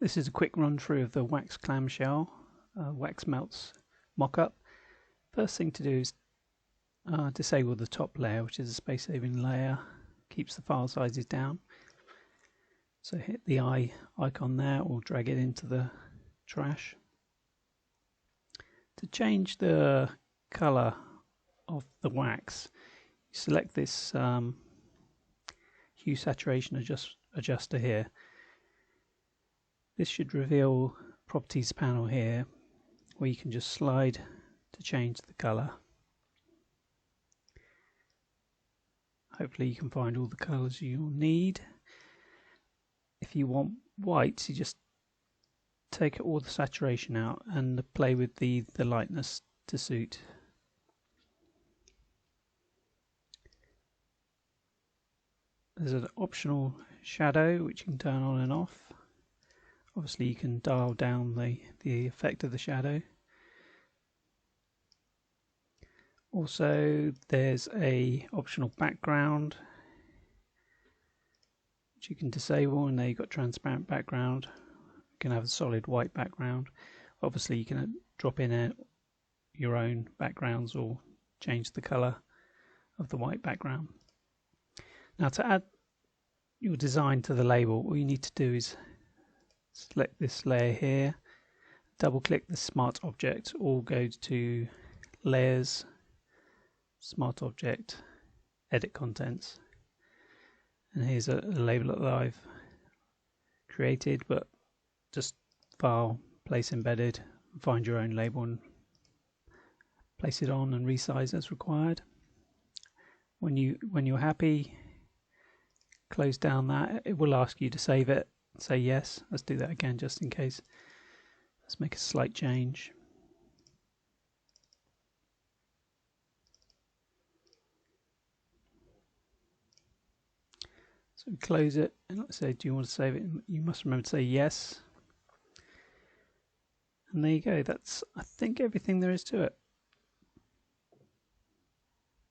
This is a quick run through of the wax clamshell, wax melts mockup. First thing to do is disable the top layer, which is a space saving layer, keeps the file sizes down. So hit the eye icon there or drag it into the trash. To change the colour of the wax, you select this hue saturation adjuster here. This should reveal properties panel here where you can just slide to change the colour. Hopefully you can find all the colours you'll need. If you want white, you just take all the saturation out and play with the lightness to suit. There's an optional shadow which you can turn on and off. Obviously you can dial down the effect of the shadow. Also there's a optional background which you can disable, and there you've got transparent background. You can have a solid white background. Obviously you can drop in your own backgrounds or change the colour of the white background. Now to add your design to the label, all you need to do is select this layer here, double click the smart object, or go to layers, smart object, edit contents, and here's a label that I've created, but just file, place embedded, find your own label and place it on and resize as required. When you're happy, close down that. It will ask you to save it. Say yes. Let's do that again just in case. Let's make a slight change. So we close it and let's say, do you want to save it? You must remember to say yes. And there you go. That's, I think, everything there is to it.